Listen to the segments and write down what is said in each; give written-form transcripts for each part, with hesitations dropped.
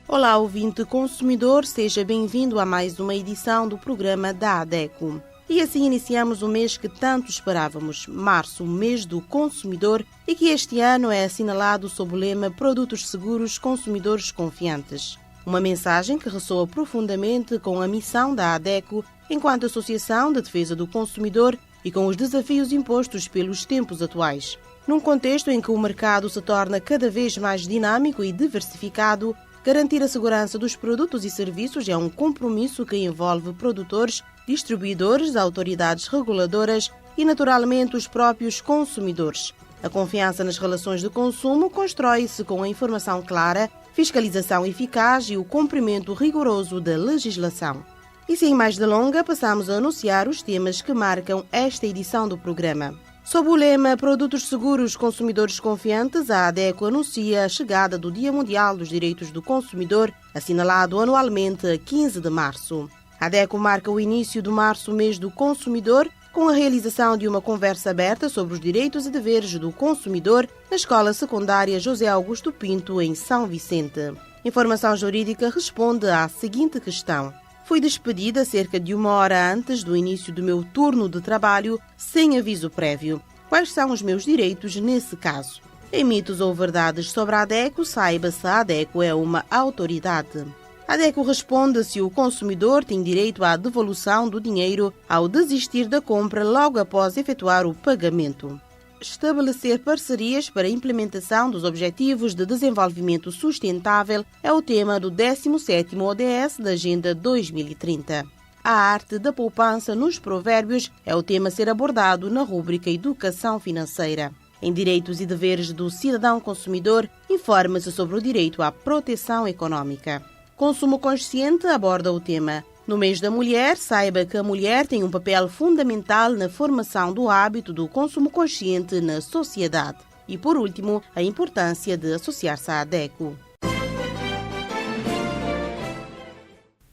Olá, ouvinte consumidor, seja bem-vindo a mais uma edição do programa da ADECO. E assim iniciamos o mês que tanto esperávamos, março, o mês do consumidor, e que este ano é assinalado sob o lema Produtos Seguros, Consumidores Confiantes. Uma mensagem que ressoa profundamente com a missão da ADECO enquanto Associação de Defesa do Consumidor e com os desafios impostos pelos tempos atuais. Num contexto em que o mercado se torna cada vez mais dinâmico e diversificado, garantir a segurança dos produtos e serviços é um compromisso que envolve produtores, distribuidores, autoridades reguladoras e, naturalmente, os próprios consumidores. A confiança nas relações de consumo constrói-se com a informação clara, fiscalização eficaz e o cumprimento rigoroso da legislação. E sem mais delongas, passamos a anunciar os temas que marcam esta edição do programa. Sob o lema Produtos Seguros, Consumidores Confiantes, a ADECO anuncia a chegada do Dia Mundial dos Direitos do Consumidor, assinalado anualmente a 15 de março. A ADECO marca o início do março, mês do consumidor, com a realização de uma conversa aberta sobre os direitos e deveres do consumidor na Escola Secundária José Augusto Pinto, em São Vicente. Informação Jurídica responde à seguinte questão. Fui despedida cerca de 1 hora antes do início do meu turno de trabalho, sem aviso prévio. Quais são os meus direitos nesse caso? Em mitos ou verdades sobre a ADECO, saiba se a ADECO é uma autoridade. A ADECO responde se o consumidor tem direito à devolução do dinheiro ao desistir da compra logo após efetuar o pagamento. Estabelecer parcerias para a implementação dos Objetivos de Desenvolvimento Sustentável é o tema do 17º ODS da Agenda 2030. A arte da poupança nos provérbios é o tema a ser abordado na rúbrica Educação Financeira. Em Direitos e Deveres do Cidadão Consumidor, informa-se sobre o direito à proteção econômica. Consumo Consciente aborda o tema. No mês da mulher, saiba que a mulher tem um papel fundamental na formação do hábito do consumo consciente na sociedade. E, por último, a importância de associar-se à ADECO.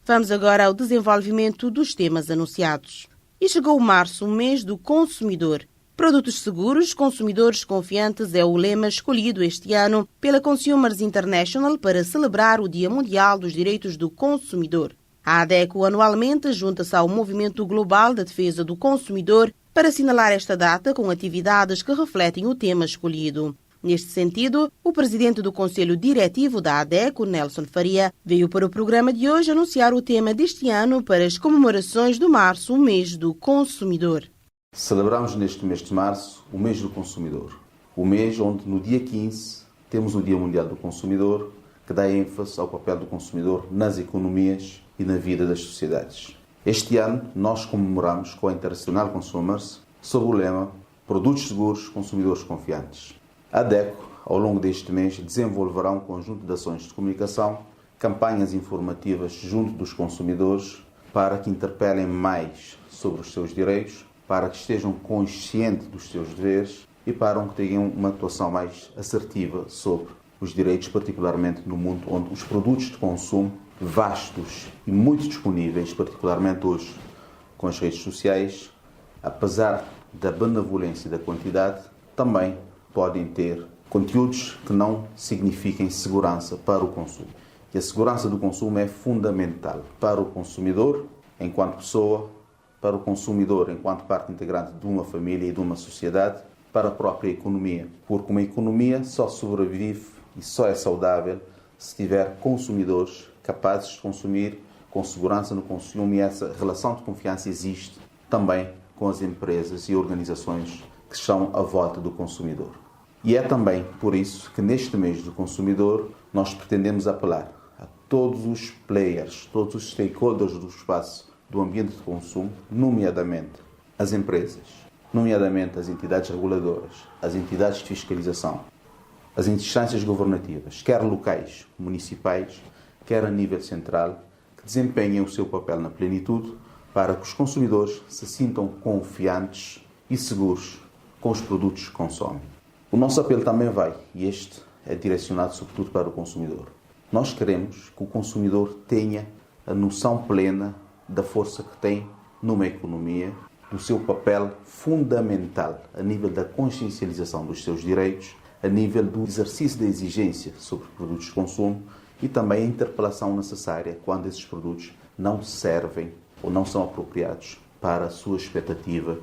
Vamos agora ao desenvolvimento dos temas anunciados. E chegou março, o mês do consumidor. Produtos seguros, consumidores confiantes é o lema escolhido este ano pela Consumers International para celebrar o Dia Mundial dos Direitos do Consumidor. A ADECO anualmente junta-se ao Movimento Global da Defesa do Consumidor para assinalar esta data com atividades que refletem o tema escolhido. Neste sentido, o presidente do Conselho Diretivo da ADECO, Nelson Faria, veio para o programa de hoje anunciar o tema deste ano para as comemorações do março, o mês do consumidor. Celebramos neste mês de março o mês do consumidor. O mês onde, no dia 15, temos o Dia Mundial do Consumidor, que dá ênfase ao papel do consumidor nas economias e na vida das sociedades. Este ano, nós comemoramos com a International Consumers sob o lema Produtos Seguros, Consumidores Confiantes. A ADECO, ao longo deste mês, desenvolverá um conjunto de ações de comunicação, campanhas informativas junto dos consumidores para que interpelem mais sobre os seus direitos, para que estejam conscientes dos seus deveres e para que tenham uma atuação mais assertiva sobre os direitos, particularmente no mundo onde os produtos de consumo vastos e muito disponíveis, particularmente hoje com as redes sociais, apesar da benevolência da quantidade, também podem ter conteúdos que não signifiquem segurança para o consumo. E a segurança do consumo é fundamental para o consumidor enquanto pessoa, para o consumidor enquanto parte integrante de uma família e de uma sociedade, para a própria economia, porque uma economia só sobrevive e só é saudável se tiver consumidores capazes de consumir com segurança no consumo, e essa relação de confiança existe também com as empresas e organizações que estão à volta do consumidor. E é também por isso que neste mês do consumidor nós pretendemos apelar a todos os players, todos os stakeholders do espaço do ambiente de consumo, nomeadamente as empresas, nomeadamente as entidades reguladoras, as entidades de fiscalização, as instâncias governativas, quer locais, municipais, quer a nível central, que desempenhem o seu papel na plenitude para que os consumidores se sintam confiantes e seguros com os produtos que consomem. O nosso apelo também vai, e este é direcionado sobretudo para o consumidor. Nós queremos que o consumidor tenha a noção plena da força que tem numa economia, do seu papel fundamental a nível da consciencialização dos seus direitos, a nível do exercício da exigência sobre produtos de consumo e também a interpelação necessária quando esses produtos não servem ou não são apropriados para a sua expectativa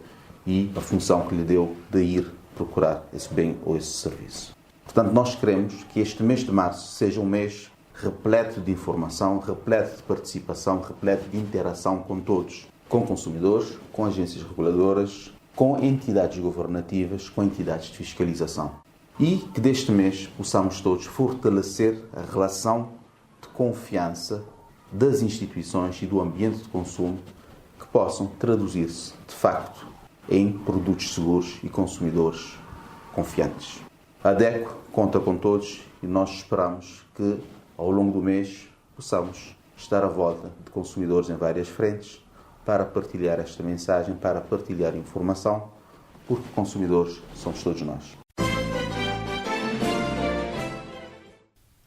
e a função que lhe deu de ir procurar esse bem ou esse serviço. Portanto, nós queremos que este mês de março seja um mês repleto de informação, repleto de participação, repleto de interação com todos, com consumidores, com agências reguladoras, com entidades governativas, com entidades de fiscalização. E que deste mês possamos todos fortalecer a relação de confiança das instituições e do ambiente de consumo que possam traduzir-se, de facto, em produtos seguros e consumidores confiantes. A ADECO conta com todos e nós esperamos que, ao longo do mês, possamos estar à volta de consumidores em várias frentes para partilhar esta mensagem, para partilhar informação, porque consumidores somos todos nós.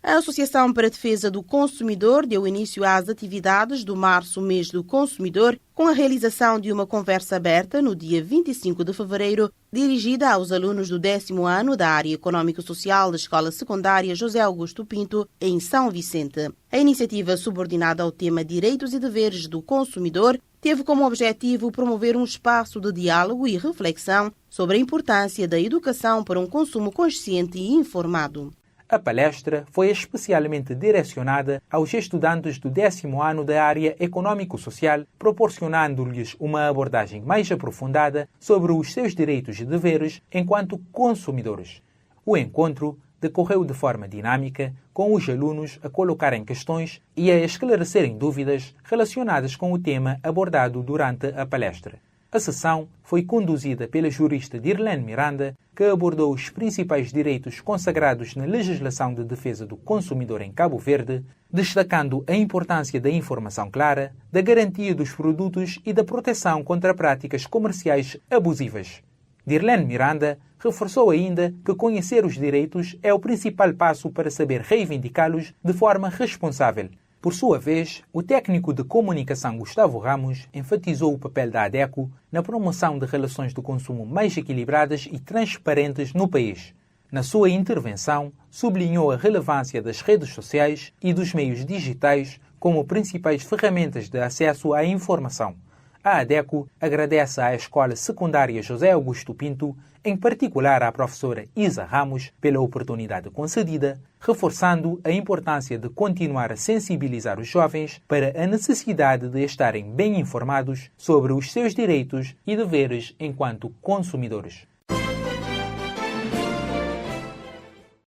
A Associação para a Defesa do Consumidor deu início às atividades do Março, mês do Consumidor, com a realização de uma conversa aberta no dia 25 de fevereiro, dirigida aos alunos do 10º ano da área Econômico-Social da Escola Secundária José Augusto Pinto, em São Vicente. A iniciativa, subordinada ao tema Direitos e Deveres do Consumidor, teve como objetivo promover um espaço de diálogo e reflexão sobre a importância da educação para um consumo consciente e informado. A palestra foi especialmente direcionada aos estudantes do 10º ano da área Econômico-Social, proporcionando-lhes uma abordagem mais aprofundada sobre os seus direitos e deveres enquanto consumidores. O encontro decorreu de forma dinâmica, com os alunos a colocarem questões e a esclarecerem dúvidas relacionadas com o tema abordado durante a palestra. A sessão foi conduzida pela jurista Dirlene Miranda, que abordou os principais direitos consagrados na legislação de defesa do consumidor em Cabo Verde, destacando a importância da informação clara, da garantia dos produtos e da proteção contra práticas comerciais abusivas. Dirlene Miranda reforçou ainda que conhecer os direitos é o principal passo para saber reivindicá-los de forma responsável. Por sua vez, o técnico de comunicação Gustavo Ramos enfatizou o papel da ADECO na promoção de relações de consumo mais equilibradas e transparentes no país. Na sua intervenção, sublinhou a relevância das redes sociais e dos meios digitais como principais ferramentas de acesso à informação. A ADECO agradece à Escola Secundária José Augusto Pinto, em particular à professora Isa Ramos, pela oportunidade concedida, reforçando a importância de continuar a sensibilizar os jovens para a necessidade de estarem bem informados sobre os seus direitos e deveres enquanto consumidores.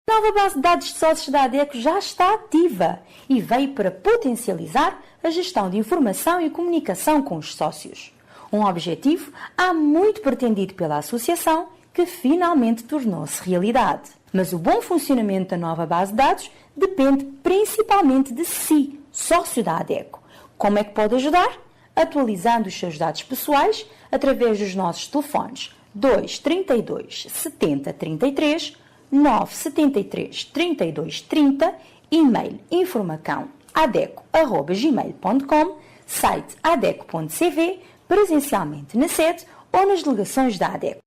A nova base de dados de sócios da ADECO já está ativa e veio para potencializar a gestão de informação e comunicação com os sócios. Um objetivo há muito pretendido pela associação que finalmente tornou-se realidade. Mas o bom funcionamento da nova base de dados depende principalmente de si, sócio da ADECO. Como é que pode ajudar? Atualizando os seus dados pessoais através dos nossos telefones 232 70 33, 973 32 30, e-mail informacão@adeco@gmail.com, site adeco.cv, presencialmente na sede ou nas delegações da ADECO.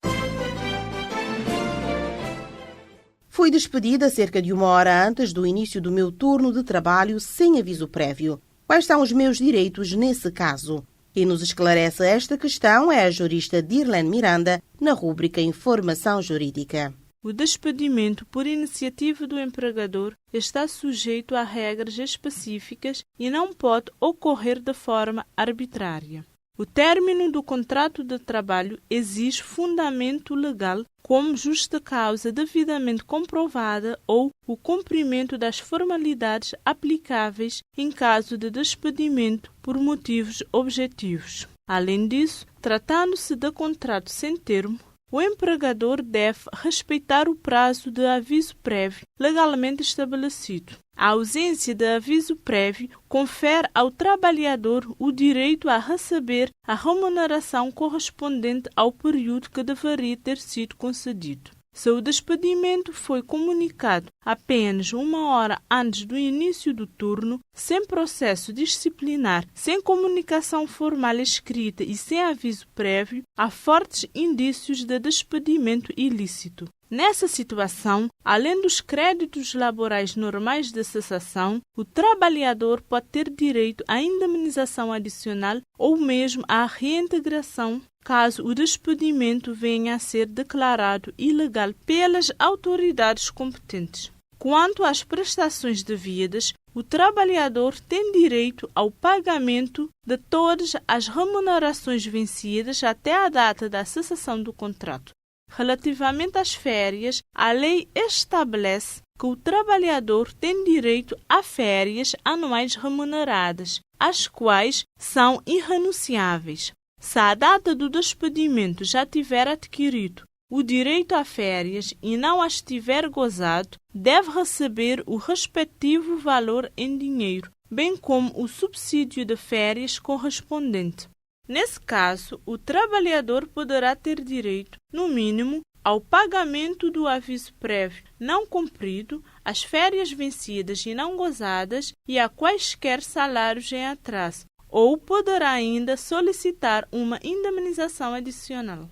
Fui despedida cerca de 1 hora antes do início do meu turno de trabalho sem aviso prévio. Quais são os meus direitos nesse caso? Quem nos esclarece esta questão é a jurista Dirlene Miranda, na rúbrica Informação Jurídica. O despedimento por iniciativa do empregador está sujeito a regras específicas e não pode ocorrer de forma arbitrária. O término do contrato de trabalho exige fundamento legal, como justa causa devidamente comprovada ou o cumprimento das formalidades aplicáveis em caso de despedimento por motivos objetivos. Além disso, tratando-se de contrato sem termo, o empregador deve respeitar o prazo de aviso prévio legalmente estabelecido. A ausência de aviso prévio confere ao trabalhador o direito a receber a remuneração correspondente ao período que deveria ter sido concedido. Se o despedimento foi comunicado apenas 1 hora antes do início do turno, sem processo disciplinar, sem comunicação formal escrita e sem aviso prévio, há fortes indícios de despedimento ilícito. Nessa situação, além dos créditos laborais normais de cessação, o trabalhador pode ter direito à indemnização adicional ou mesmo à reintegração, caso o despedimento venha a ser declarado ilegal pelas autoridades competentes. Quanto às prestações devidas, o trabalhador tem direito ao pagamento de todas as remunerações vencidas até a data da cessação do contrato. Relativamente às férias, a lei estabelece que o trabalhador tem direito a férias anuais remuneradas, as quais são irrenunciáveis. Se a data do despedimento já tiver adquirido o direito a férias e não as tiver gozado, deve receber o respectivo valor em dinheiro, bem como o subsídio de férias correspondente. Nesse caso, o trabalhador poderá ter direito, no mínimo, ao pagamento do aviso prévio não cumprido, às férias vencidas e não gozadas e a quaisquer salários em atraso, ou poderá ainda solicitar uma indemnização adicional.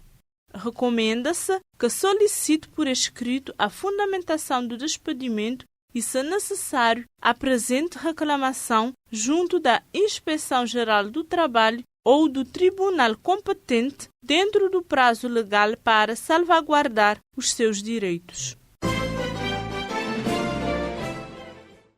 Recomenda-se que solicite por escrito a fundamentação do despedimento e, se necessário, apresente reclamação junto da Inspeção Geral do Trabalho ou do tribunal competente dentro do prazo legal para salvaguardar os seus direitos.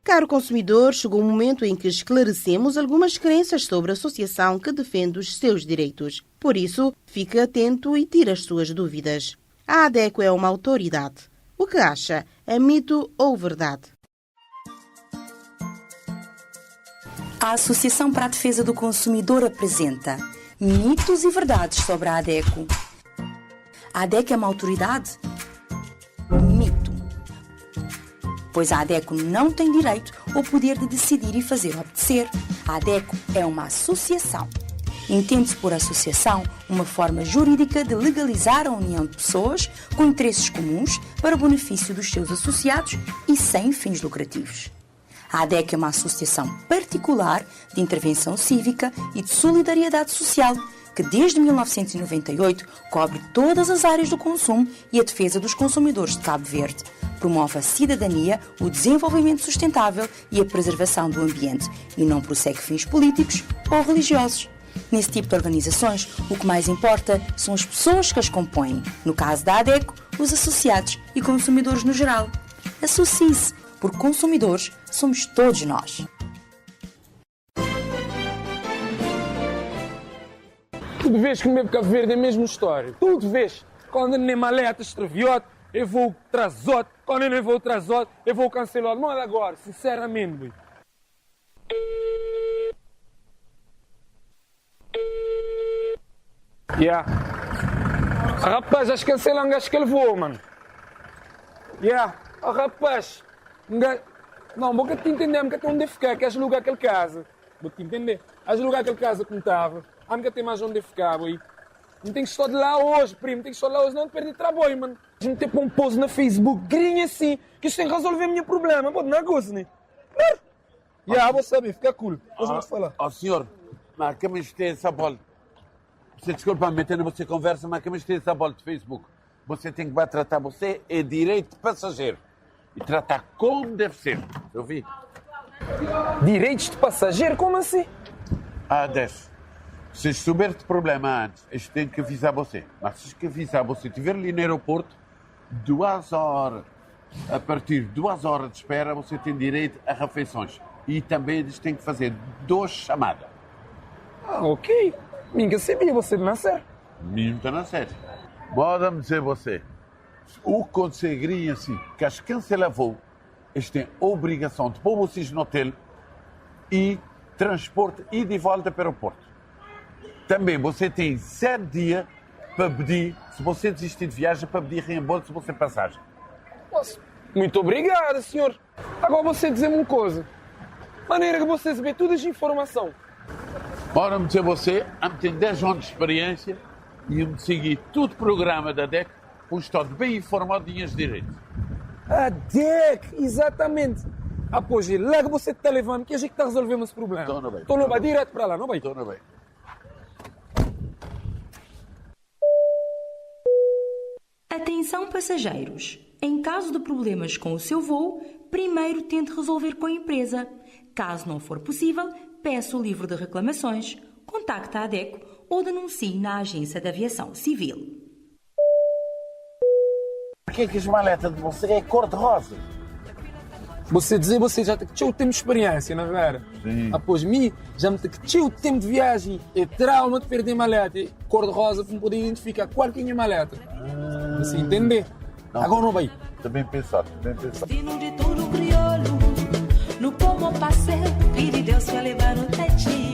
Caro consumidor, chegou o momento em que esclarecemos algumas crenças sobre a associação que defende os seus direitos. Por isso, fique atento e tire as suas dúvidas. A ADECO é uma autoridade. O que acha? É mito ou verdade? A Associação para a Defesa do Consumidor apresenta mitos e verdades sobre a ADECO. A ADECO é uma autoridade? Mito. Pois a ADECO não tem direito ou poder de decidir e fazer obedecer. A ADECO é uma associação. Entende-se por associação uma forma jurídica de legalizar a união de pessoas com interesses comuns para o benefício dos seus associados e sem fins lucrativos. A ADECO é uma associação particular de intervenção cívica e de solidariedade social que desde 1998 cobre todas as áreas do consumo e a defesa dos consumidores de Cabo Verde. Promove a cidadania, o desenvolvimento sustentável e a preservação do ambiente e não prossegue fins políticos ou religiosos. Nesse tipo de organizações, o que mais importa são as pessoas que as compõem. No caso da ADECO, os associados e consumidores no geral. Associe-se, porque consumidores somos todos nós. Tudo vês que o meu Cabo Verde é a mesma história. Tudo vês. Quando eu nem maleta, extraviote, eu vou trazote. Quando eu nem vou trazote, eu vou cancelar. Mas agora, sinceramente, boy. Yeah. Rapaz, acho que cancelam gajo que ele voa, mano. Yeah. Rapaz. Não, vou te entender, porque onde ficar, queres alugar aquele casa. Vou te entender. Vais alugar aquele casa como estava. Há que ter mais onde ficar, boy. Não tem que estar de lá hoje, primo. Tem que estar de lá hoje, não te perder trabalho, mano. A gente tem que pôr um post na Facebook, grinha assim, que isto tem que resolver o meu problema. Pode, não é coisa, né? Já, vou saber, fica cool. Depois vamos falar. Ó, senhor, mas que me tem essa bola? Você desculpa me meter na você conversa, mas que me tem essa bola de Facebook? Você tem que tratar você é direito de passageiro. E tratar como deve ser. Eu vi. Direitos de passageiro? Como assim? Desce. Se souber de problema antes, eles têm que avisar você. Mas se que avisar você, estiver ali no aeroporto, 2 horas, a partir de 2 horas de espera, você tem direito a refeições. E também eles têm que fazer 2 chamadas. Ok. Ninguém sabia, você não nascer. Não está na série. Pode-me dizer você, o conseguiria assim, que as cancelam voo, eles têm a obrigação de pôr vocês no hotel e transporte e de volta para o aeroporto. Também você tem 7 dias para pedir, se você desistir de viagem, para pedir reembolso se você passagem. Nossa, muito obrigado, senhor. Agora você dizer-me uma coisa. Maneira que você sabe toda essa informação. Ora, me dizer você, tem 10 anos de experiência e me seguir todo o programa da DEC, um estado bem informado de minhas direitos. A DEC, exatamente. Pois, logo você está levando, que a gente está resolvendo esse problema. Então, não bem. Então, não vai direto para lá, não vai? Então, não bem. Atenção! Atenção passageiros! Em caso de problemas com o seu voo, primeiro tente resolver com a empresa. Caso não for possível, peça o livro de reclamações, contacte a ADECO ou denuncie na Agência de Aviação Civil. Por que as maletas de você é cor-de-rosa? Você já tem o tempo de experiência, não é? Sim. Após mim, já me tem o tempo de viagem. É trauma de perder maleta. Cor-de-rosa para poder identificar qual que é a minha maleta. Você entende? Não. Agora não vai. Também pensado, bem pensado. Destino de todo crioulo, no como passei, pedi Deus para levar no tetiga.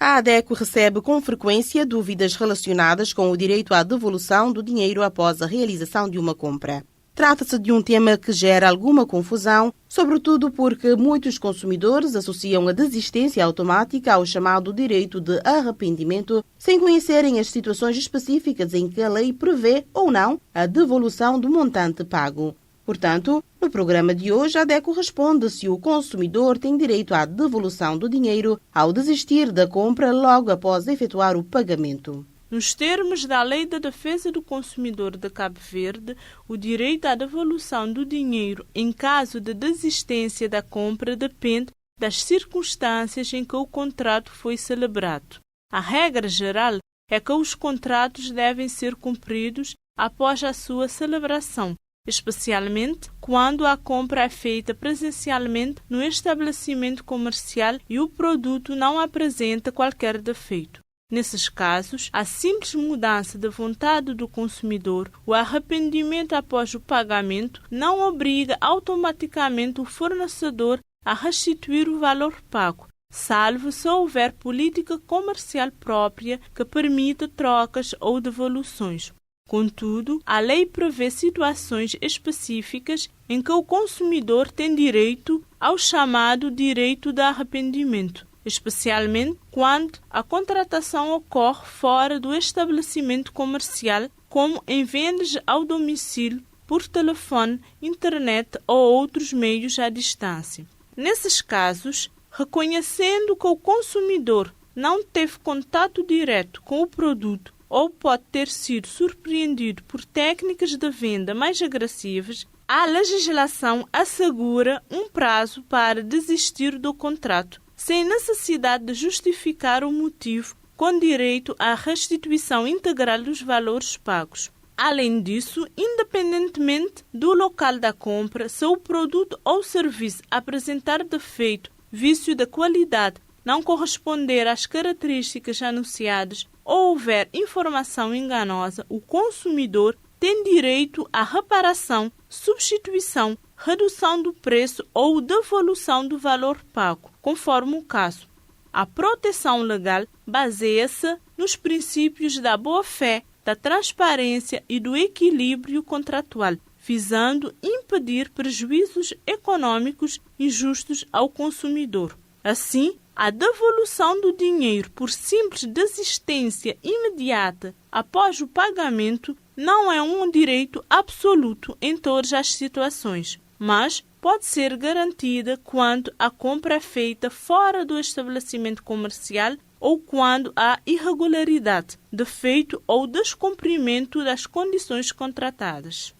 A ADECO recebe com frequência dúvidas relacionadas com o direito à devolução do dinheiro após a realização de uma compra. Trata-se de um tema que gera alguma confusão, sobretudo porque muitos consumidores associam a desistência automática ao chamado direito de arrependimento, sem conhecerem as situações específicas em que a lei prevê ou não a devolução do montante pago. Portanto, no programa de hoje, a ADECO responde se o consumidor tem direito à devolução do dinheiro ao desistir da compra logo após efetuar o pagamento. Nos termos da Lei da Defesa do Consumidor de Cabo Verde, o direito à devolução do dinheiro em caso de desistência da compra depende das circunstâncias em que o contrato foi celebrado. A regra geral é que os contratos devem ser cumpridos após a sua celebração, especialmente quando a compra é feita presencialmente no estabelecimento comercial e o produto não apresenta qualquer defeito. Nesses casos, a simples mudança de vontade do consumidor, o arrependimento após o pagamento, não obriga automaticamente o fornecedor a restituir o valor pago, salvo se houver política comercial própria que permita trocas ou devoluções. Contudo, a lei prevê situações específicas em que o consumidor tem direito ao chamado direito de arrependimento, especialmente quando a contratação ocorre fora do estabelecimento comercial, como em vendas ao domicílio, por telefone, internet ou outros meios à distância. Nesses casos, reconhecendo que o consumidor não teve contato direto com o produto ou pode ter sido surpreendido por técnicas de venda mais agressivas, a legislação assegura um prazo para desistir do contrato, sem necessidade de justificar o motivo, com direito à restituição integral dos valores pagos. Além disso, independentemente do local da compra, se o produto ou serviço apresentar defeito, vício de qualidade, não corresponder às características anunciadas ou houver informação enganosa, o consumidor tem direito à reparação, substituição, redução do preço ou devolução do valor pago, conforme o caso. A proteção legal baseia-se nos princípios da boa-fé, da transparência e do equilíbrio contratual, visando impedir prejuízos econômicos injustos ao consumidor. Assim, a devolução do dinheiro por simples desistência imediata após o pagamento não é um direito absoluto em todas as situações, mas pode ser garantida quando a compra é feita fora do estabelecimento comercial ou quando há irregularidade, defeito ou descumprimento das condições contratadas.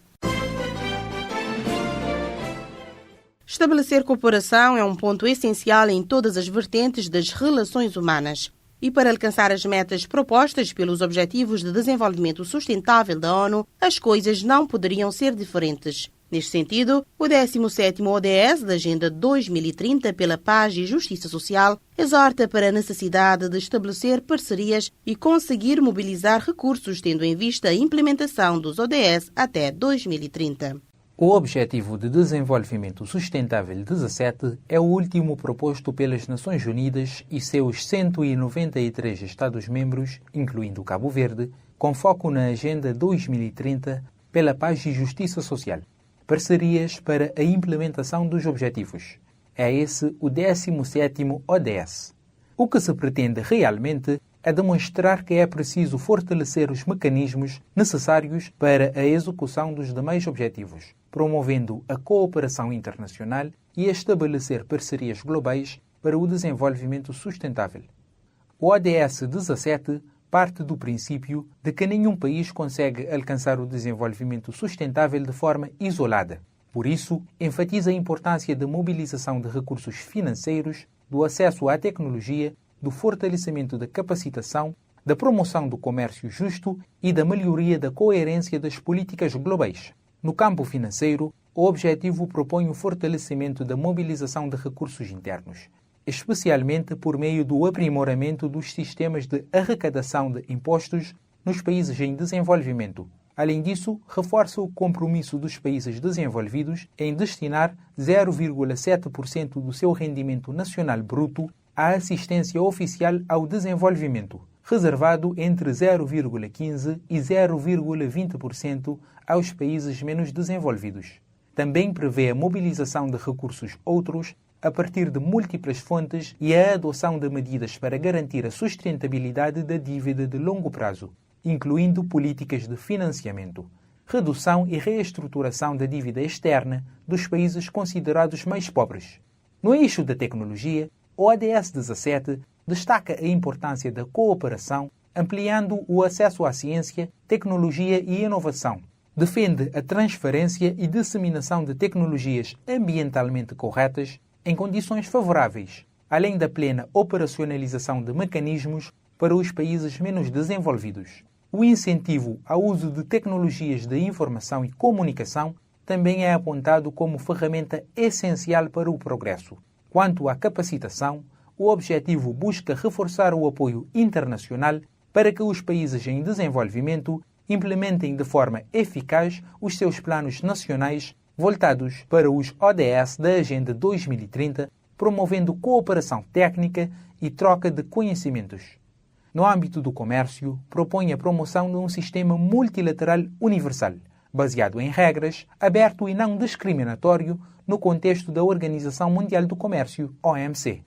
Estabelecer cooperação é um ponto essencial em todas as vertentes das relações humanas. E para alcançar as metas propostas pelos Objetivos de Desenvolvimento Sustentável da ONU, as coisas não poderiam ser diferentes. Neste sentido, o 17º ODS da Agenda 2030 pela Paz e Justiça Social exorta para a necessidade de estabelecer parcerias e conseguir mobilizar recursos, tendo em vista a implementação dos ODS até 2030. O Objetivo de Desenvolvimento Sustentável 17 é o último proposto pelas Nações Unidas e seus 193 Estados-membros, incluindo Cabo Verde, com foco na Agenda 2030 pela Paz e Justiça Social. Parcerias para a implementação dos objetivos. É esse o 17º ODS. O que se pretende realmente é demonstrar que é preciso fortalecer os mecanismos necessários para a execução dos demais objetivos, promovendo a cooperação internacional e estabelecer parcerias globais para o desenvolvimento sustentável. O ODS 17 parte do princípio de que nenhum país consegue alcançar o desenvolvimento sustentável de forma isolada. Por isso, enfatiza a importância da mobilização de recursos financeiros, do acesso à tecnologia, do fortalecimento da capacitação, da promoção do comércio justo e da melhoria da coerência das políticas globais. No campo financeiro, o objetivo propõe o fortalecimento da mobilização de recursos internos, especialmente por meio do aprimoramento dos sistemas de arrecadação de impostos nos países em desenvolvimento. Além disso, reforça o compromisso dos países desenvolvidos em destinar 0,7% do seu rendimento nacional bruto à assistência oficial ao desenvolvimento, reservado entre 0,15% e 0,20% aos países menos desenvolvidos. Também prevê a mobilização de recursos outros a partir de múltiplas fontes e a adoção de medidas para garantir a sustentabilidade da dívida de longo prazo, incluindo políticas de financiamento, redução e reestruturação da dívida externa dos países considerados mais pobres. No eixo da tecnologia, o ODS 17 destaca a importância da cooperação, ampliando o acesso à ciência, tecnologia e inovação. Defende a transferência e disseminação de tecnologias ambientalmente corretas em condições favoráveis, além da plena operacionalização de mecanismos para os países menos desenvolvidos. O incentivo ao uso de tecnologias de informação e comunicação também é apontado como ferramenta essencial para o progresso. Quanto à capacitação, o objetivo busca reforçar o apoio internacional para que os países em desenvolvimento implementem de forma eficaz os seus planos nacionais voltados para os ODS da Agenda 2030, promovendo cooperação técnica e troca de conhecimentos. No âmbito do comércio, propõe a promoção de um sistema multilateral universal, baseado em regras, aberto e não discriminatório no contexto da Organização Mundial do Comércio, OMC.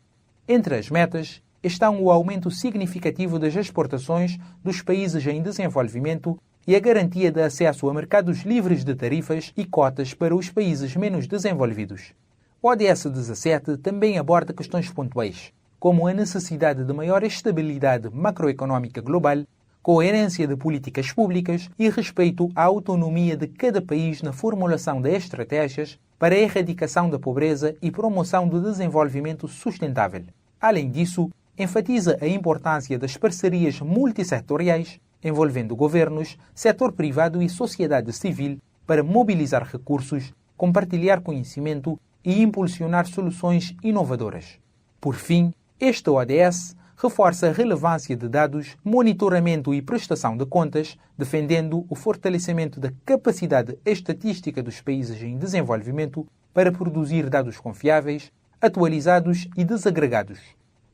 Entre as metas estão o aumento significativo das exportações dos países em desenvolvimento e a garantia de acesso a mercados livres de tarifas e cotas para os países menos desenvolvidos. O ODS 17 também aborda questões pontuais, como a necessidade de maior estabilidade macroeconómica global, coerência de políticas públicas e respeito à autonomia de cada país na formulação de estratégias para a erradicação da pobreza e promoção do desenvolvimento sustentável. Além disso, enfatiza a importância das parcerias multissetoriais envolvendo governos, setor privado e sociedade civil para mobilizar recursos, compartilhar conhecimento e impulsionar soluções inovadoras. Por fim, este ODS reforça a relevância de dados, monitoramento e prestação de contas, defendendo o fortalecimento da capacidade estatística dos países em desenvolvimento para produzir dados confiáveis, atualizados e desagregados.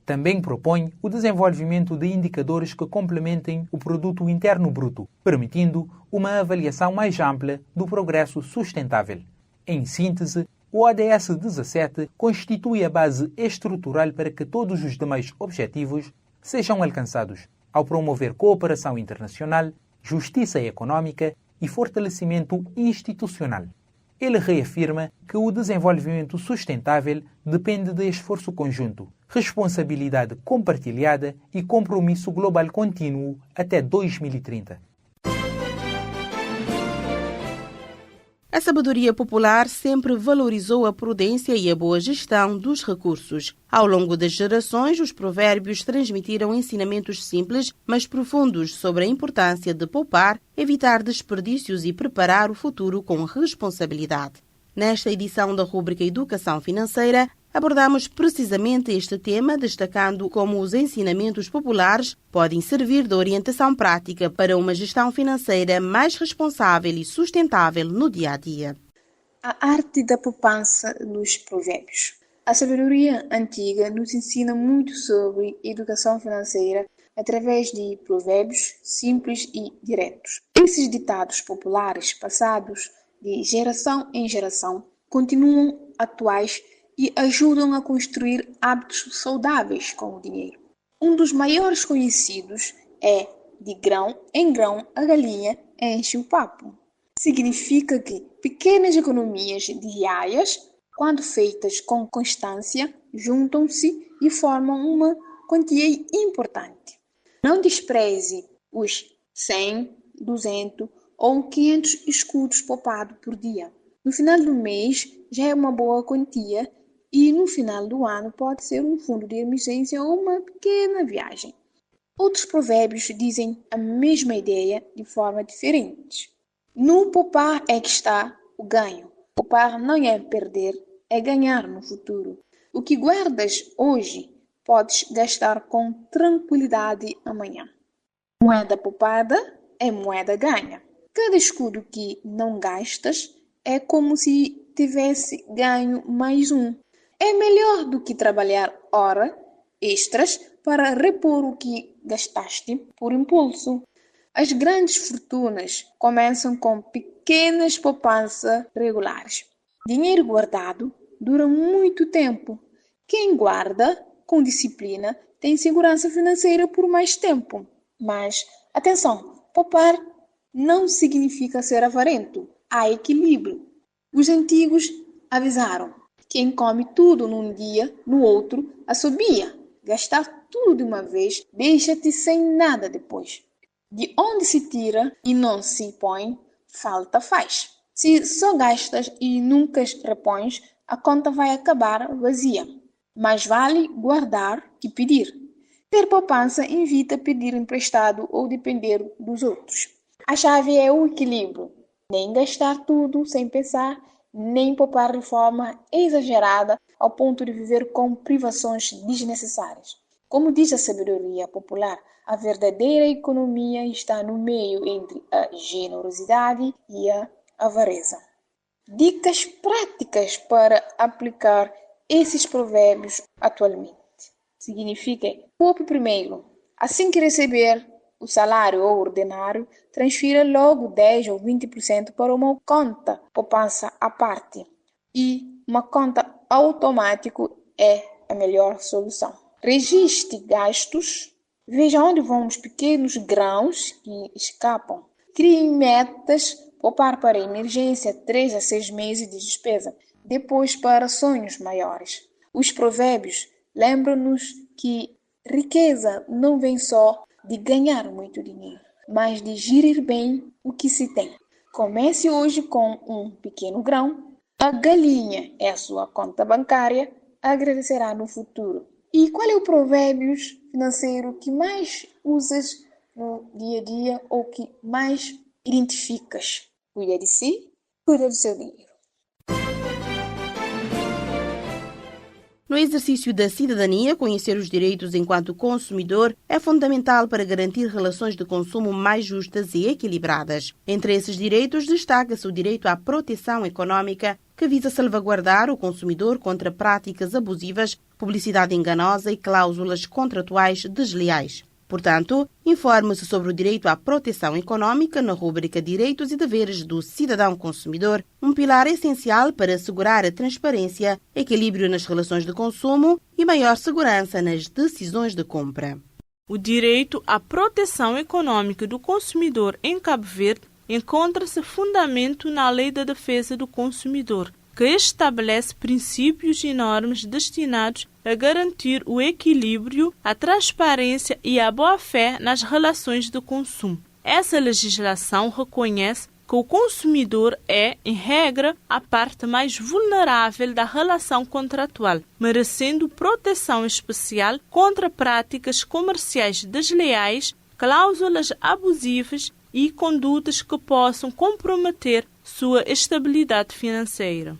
Também propõe o desenvolvimento de indicadores que complementem o produto interno bruto, permitindo uma avaliação mais ampla do progresso sustentável. Em síntese, o ODS 17 constitui a base estrutural para que todos os demais objetivos sejam alcançados, ao promover cooperação internacional, justiça econômica e fortalecimento institucional. Ele reafirma que o desenvolvimento sustentável depende de esforço conjunto, responsabilidade compartilhada e compromisso global contínuo até 2030. A sabedoria popular sempre valorizou a prudência e a boa gestão dos recursos. Ao longo das gerações, os provérbios transmitiram ensinamentos simples, mas profundos sobre a importância de poupar, evitar desperdícios e preparar o futuro com responsabilidade. Nesta edição da rúbrica Educação Financeira, abordamos precisamente este tema, destacando como os ensinamentos populares podem servir de orientação prática para uma gestão financeira mais responsável e sustentável no dia-a-dia. A arte da poupança nos provérbios. A sabedoria antiga nos ensina muito sobre educação financeira através de provérbios simples e diretos. Esses ditados populares, passados de geração em geração, continuam atuais e ajudam a construir hábitos saudáveis com o dinheiro. Um dos maiores conhecidos é: de grão em grão a galinha enche o papo. Significa que pequenas economias diárias, quando feitas com constância, juntam-se e formam uma quantia importante. Não despreze os 100, 200 ou 500 escudos poupados por dia. No final do mês já é uma boa quantia e no final do ano pode ser um fundo de emergência ou uma pequena viagem. Outros provérbios dizem a mesma ideia de forma diferente. No poupar é que está o ganho. Poupar não é perder, é ganhar no futuro. O que guardas hoje, podes gastar com tranquilidade amanhã. Moeda poupada é moeda ganha. Cada escudo que não gastas é como se tivesse ganho mais um. É melhor do que trabalhar horas extras para repor o que gastaste por impulso. As grandes fortunas começam com pequenas poupanças regulares. Dinheiro guardado dura muito tempo. Quem guarda com disciplina tem segurança financeira por mais tempo. Mas, atenção, poupar não significa ser avarento. Há equilíbrio. Os antigos avisaram: quem come tudo num dia, no outro assobia. Gastar tudo de uma vez deixa-te sem nada depois. De onde se tira e não se põe, falta faz. Se só gastas e nunca repões, a conta vai acabar vazia. Mais vale guardar que pedir. Ter poupança evita pedir emprestado ou depender dos outros. A chave é o equilíbrio. Nem gastar tudo sem pensar, nem poupar de forma exagerada ao ponto de viver com privações desnecessárias. Como diz a sabedoria popular, a verdadeira economia está no meio entre a generosidade e a avareza. Dicas práticas para aplicar esses provérbios atualmente. Significa: poupe primeiro. Assim que receber o salário ou ordenário, transfira logo 10 ou 20% para uma conta poupança à parte. E uma conta automática é a melhor solução. Registre gastos, veja onde vão os pequenos grãos que escapam. Crie metas, poupar para emergência 3 a 6 meses de despesa, depois para sonhos maiores. Os provérbios lembram-nos que riqueza não vem só de ganhar muito dinheiro, mas de gerir bem o que se tem. Comece hoje com um pequeno grão. A galinha é a sua conta bancária, agradecerá no futuro. E qual é o provérbio financeiro que mais usas no dia a dia ou que mais identificas? Cuida de si, cuida do seu dinheiro. No exercício da cidadania, conhecer os direitos enquanto consumidor é fundamental para garantir relações de consumo mais justas e equilibradas. Entre esses direitos, destaca-se o direito à proteção econômica, que visa salvaguardar o consumidor contra práticas abusivas, publicidade enganosa e cláusulas contratuais desleais. Portanto, informe-se sobre o direito à proteção econômica na rúbrica Direitos e Deveres do Cidadão Consumidor, um pilar essencial para assegurar a transparência, equilíbrio nas relações de consumo e maior segurança nas decisões de compra. O direito à proteção econômica do consumidor em Cabo Verde encontra-se fundamento na Lei da Defesa do Consumidor, que estabelece princípios e normas destinados a garantir o equilíbrio, a transparência e a boa-fé nas relações de consumo. Essa legislação reconhece que o consumidor é, em regra, a parte mais vulnerável da relação contratual, merecendo proteção especial contra práticas comerciais desleais, cláusulas abusivas e condutas que possam comprometer sua estabilidade financeira.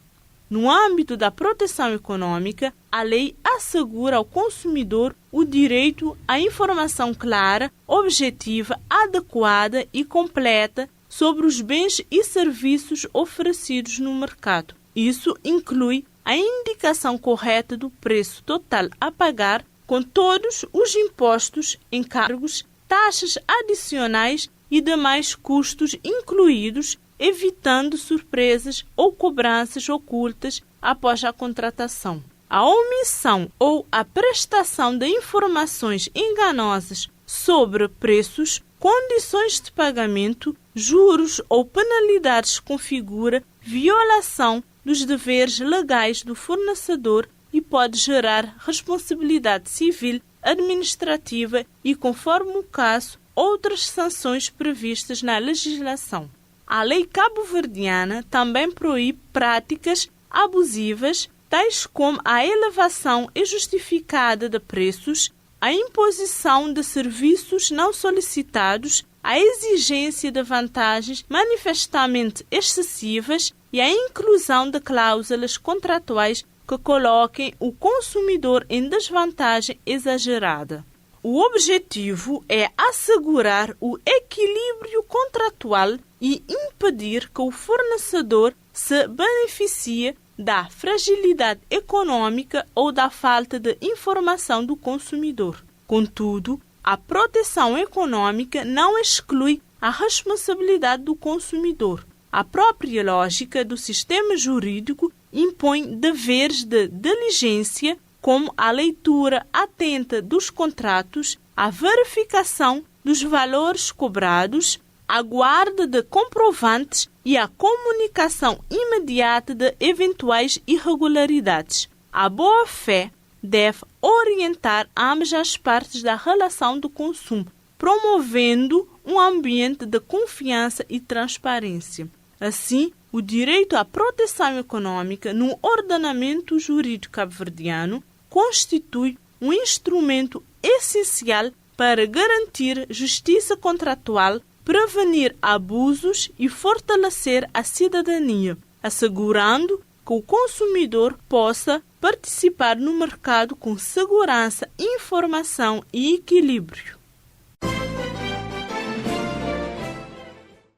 No âmbito da proteção econômica, a lei assegura ao consumidor o direito à informação clara, objetiva, adequada e completa sobre os bens e serviços oferecidos no mercado. Isso inclui a indicação correta do preço total a pagar, com todos os impostos, encargos, taxas adicionais e demais custos incluídos, evitando surpresas ou cobranças ocultas após a contratação. A omissão ou a prestação de informações enganosas sobre preços, condições de pagamento, juros ou penalidades configura violação dos deveres legais do fornecedor e pode gerar responsabilidade civil administrativa e, conforme o caso, outras sanções previstas na legislação. A lei cabo-verdiana também proíbe práticas abusivas, tais como a elevação injustificada de preços, a imposição de serviços não solicitados, a exigência de vantagens manifestamente excessivas e a inclusão de cláusulas contratuais que coloquem o consumidor em desvantagem exagerada. O objetivo é assegurar o equilíbrio contratual e impedir que o fornecedor se beneficie da fragilidade econômica ou da falta de informação do consumidor. Contudo, a proteção econômica não exclui a responsabilidade do consumidor. A própria lógica do sistema jurídico impõe deveres de diligência, como a leitura atenta dos contratos, a verificação dos valores cobrados, a guarda de comprovantes e a comunicação imediata de eventuais irregularidades. A boa-fé deve orientar ambas as partes da relação de consumo, promovendo um ambiente de confiança e transparência. Assim, o direito à proteção econômica no ordenamento jurídico cabo-verdiano constitui um instrumento essencial para garantir justiça contratual, prevenir abusos e fortalecer a cidadania, assegurando que o consumidor possa participar no mercado com segurança, informação e equilíbrio.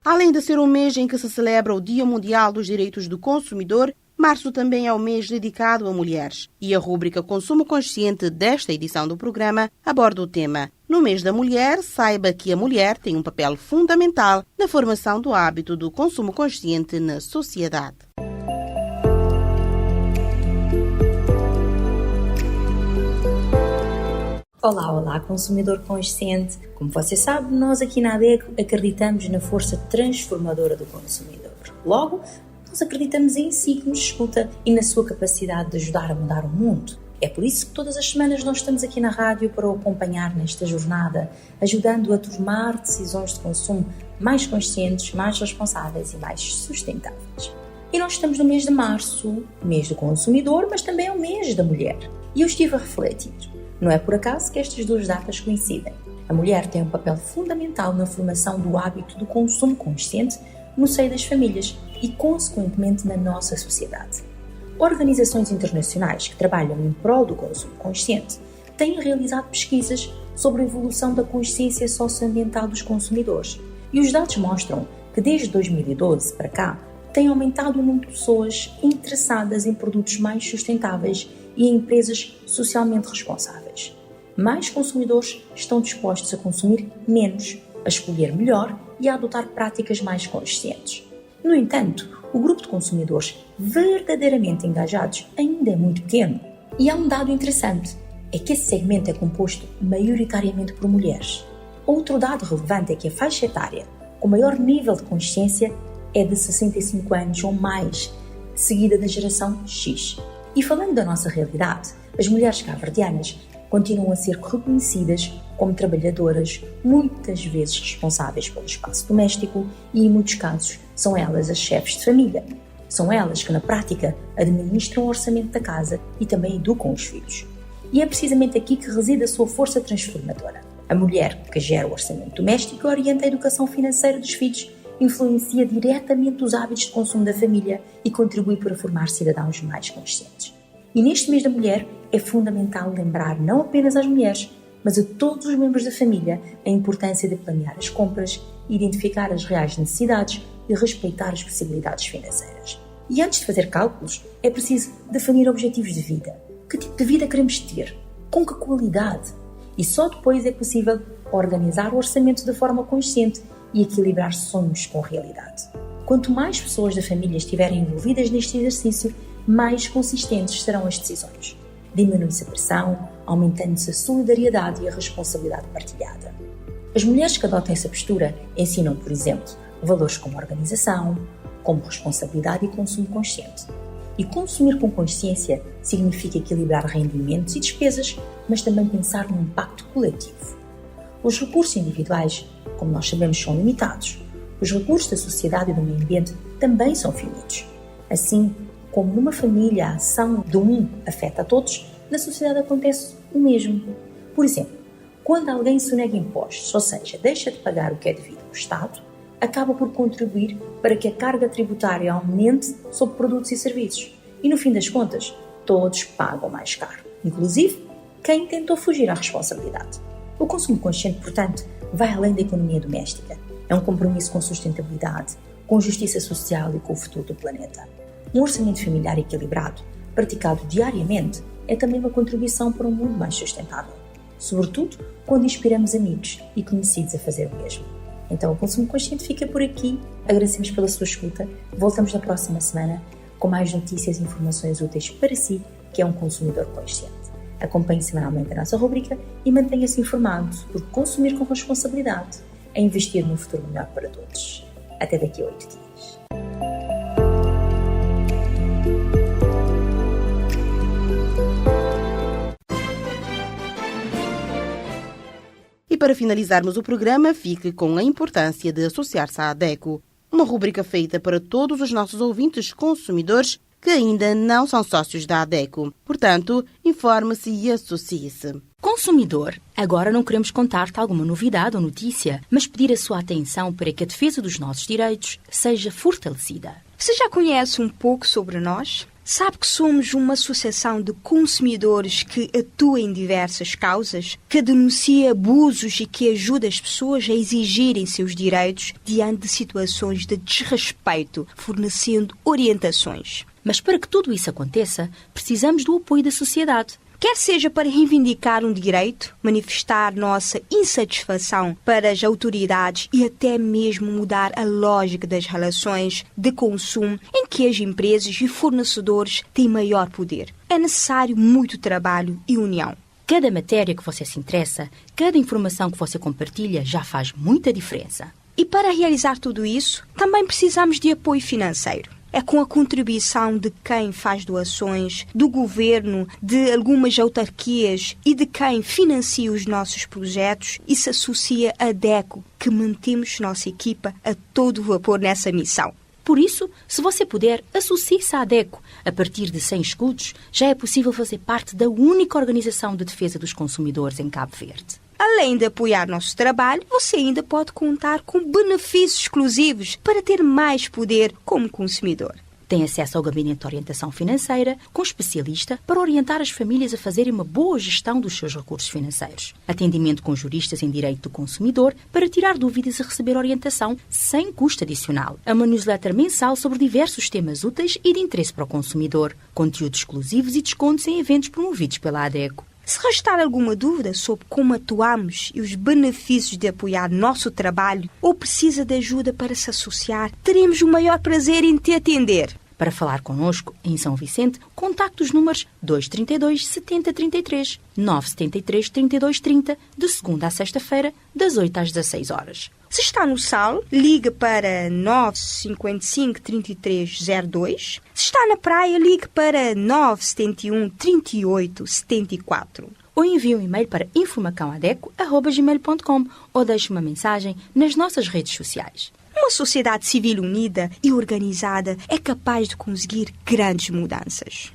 Além de ser o mês em que se celebra o Dia Mundial dos Direitos do Consumidor, março também é o mês dedicado a mulheres. E a rúbrica Consumo Consciente desta edição do programa aborda o tema. No mês da mulher, saiba que a mulher tem um papel fundamental na formação do hábito do consumo consciente na sociedade. Olá, consumidor consciente. Como você sabe, nós aqui na ADECO acreditamos na força transformadora do consumidor. Logo, nós acreditamos em si que nos escuta e na sua capacidade de ajudar a mudar o mundo. É por isso que todas as semanas nós estamos aqui na rádio para o acompanhar nesta jornada, ajudando a tomar decisões de consumo mais conscientes, mais responsáveis e mais sustentáveis. E nós estamos no mês de março, mês do consumidor, mas também é o mês da mulher. E eu estive a refletir. Não é por acaso que estas duas datas coincidem. A mulher tem um papel fundamental na formação do hábito do consumo consciente no seio das famílias e, consequentemente, na nossa sociedade. Organizações internacionais que trabalham em prol do consumo consciente têm realizado pesquisas sobre a evolução da consciência socioambiental dos consumidores e os dados mostram que desde 2012 para cá tem aumentado o número de pessoas interessadas em produtos mais sustentáveis e em empresas socialmente responsáveis. Mais consumidores estão dispostos a consumir menos, a escolher melhor e a adotar práticas mais conscientes. No entanto, o grupo de consumidores verdadeiramente engajados ainda é muito pequeno. E há um dado interessante, é que esse segmento é composto maioritariamente por mulheres. Outro dado relevante é que a faixa etária com maior nível de consciência é de 65 anos ou mais, seguida da geração X. E falando da nossa realidade, as mulheres cabo-verdianas continuam a ser reconhecidas como trabalhadoras, muitas vezes responsáveis pelo espaço doméstico e, em muitos casos, são elas as chefes de família. São elas que, na prática, administram o orçamento da casa e também educam os filhos. E é precisamente aqui que reside a sua força transformadora. A mulher que gera o orçamento doméstico e orienta a educação financeira dos filhos influencia diretamente os hábitos de consumo da família e contribui para formar cidadãos mais conscientes. E neste mês da mulher é fundamental lembrar não apenas às mulheres, mas a todos os membros da família a importância de planear as compras, identificar as reais necessidades e respeitar as possibilidades financeiras. E antes de fazer cálculos, é preciso definir objetivos de vida. Que tipo de vida queremos ter? Com que qualidade? E só depois é possível organizar o orçamento de forma consciente e equilibrar sonhos com realidade. Quanto mais pessoas da família estiverem envolvidas neste exercício, mais consistentes serão as decisões. Diminui-se a pressão, aumentando-se a solidariedade e a responsabilidade partilhada. As mulheres que adotam essa postura ensinam, por exemplo, valores como organização, como responsabilidade e consumo consciente. E consumir com consciência significa equilibrar rendimentos e despesas, mas também pensar no impacto coletivo. Os recursos individuais, como nós sabemos, são limitados. Os recursos da sociedade e do meio ambiente também são finitos. Assim como numa família a ação de um afeta a todos, na sociedade acontece o mesmo. Por exemplo, quando alguém sonega impostos, ou seja, deixa de pagar o que é devido ao Estado, acaba por contribuir para que a carga tributária aumente sobre produtos e serviços. E no fim das contas, todos pagam mais caro, inclusive quem tentou fugir à responsabilidade. O consumo consciente, portanto, vai além da economia doméstica. É um compromisso com sustentabilidade, com justiça social e com o futuro do planeta. Um orçamento familiar equilibrado, praticado diariamente, é também uma contribuição para um mundo mais sustentável. Sobretudo quando inspiramos amigos e conhecidos a fazer o mesmo. Então o consumo consciente fica por aqui. Agradecemos pela sua escuta. Voltamos na próxima semana com mais notícias e informações úteis para si, que é um consumidor consciente. Acompanhe semanalmente a nossa rubrica e mantenha-se informado, porque consumir com responsabilidade é investir num futuro melhor para todos. Até daqui a 8 dias. E para finalizarmos o programa, fique com a importância de associar-se à ADECO, uma rubrica feita para todos os nossos ouvintes consumidores que ainda não são sócios da ADECO. Portanto, informe-se e associe-se. Consumidor, agora não queremos contar-te alguma novidade ou notícia, mas pedir a sua atenção para que a defesa dos nossos direitos seja fortalecida. Você já conhece um pouco sobre nós? Sabe que somos uma associação de consumidores que atua em diversas causas, que denuncia abusos e que ajuda as pessoas a exigirem seus direitos diante de situações de desrespeito, fornecendo orientações. Mas para que tudo isso aconteça, precisamos do apoio da sociedade. Quer seja para reivindicar um direito, manifestar nossa insatisfação para as autoridades e até mesmo mudar a lógica das relações de consumo em que as empresas e fornecedores têm maior poder. É necessário muito trabalho e união. Cada matéria que você se interessa, cada informação que você compartilha já faz muita diferença. E para realizar tudo isso, também precisamos de apoio financeiro. É com a contribuição de quem faz doações, do governo, de algumas autarquias e de quem financia os nossos projetos e se associa à ADECO, que mantemos nossa equipa a todo vapor nessa missão. Por isso, se você puder, associe-se à ADECO. A partir de 100 escudos, já é possível fazer parte da única organização de defesa dos consumidores em Cabo Verde. Além de apoiar nosso trabalho, você ainda pode contar com benefícios exclusivos para ter mais poder como consumidor. Tem acesso ao Gabinete de Orientação Financeira, com especialista para orientar as famílias a fazerem uma boa gestão dos seus recursos financeiros. Atendimento com juristas em direito do consumidor para tirar dúvidas e receber orientação sem custo adicional. Uma newsletter mensal sobre diversos temas úteis e de interesse para o consumidor. Conteúdos exclusivos e descontos em eventos promovidos pela ADECO. Se restar alguma dúvida sobre como atuamos e os benefícios de apoiar nosso trabalho ou precisa de ajuda para se associar, teremos o maior prazer em te atender. Para falar connosco em São Vicente, contacte os números 232 7033, 973 3230, de segunda a sexta-feira, das 8 às 16 horas. Se está no Sal, ligue para 955 3302. Se está na praia, ligue para 971 38 74. Ou envie um e-mail para informacãoadeco@gmail.com ou deixe uma mensagem nas nossas redes sociais. Uma sociedade civil unida e organizada é capaz de conseguir grandes mudanças.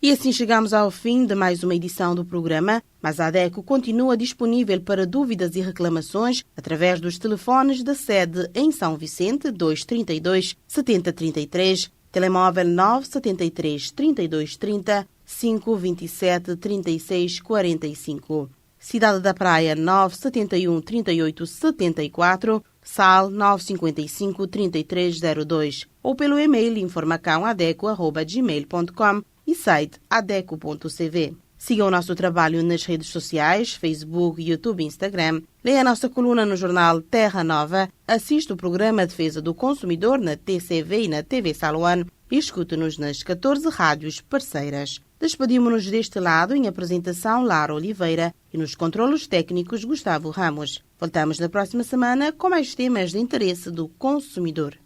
E assim chegamos ao fim de mais uma edição do programa, mas a ADECO continua disponível para dúvidas e reclamações através dos telefones da sede em São Vicente 232 7033, telemóvel 973 3230 527 36 45. Cidade da Praia 971 38 74, Sal 955 3302 ou pelo e-mail informacãoadeco@gmail.com e site adeco.cv. Siga o nosso trabalho nas redes sociais, Facebook, YouTube e Instagram. Leia a nossa coluna no jornal Terra Nova. Assista o programa Defesa do Consumidor na TCV e na TV Saloan e escute-nos nas 14 rádios parceiras. Despedimos-nos deste lado em apresentação Lara Oliveira e nos controlos técnicos Gustavo Ramos. Voltamos na próxima semana com mais temas de interesse do consumidor.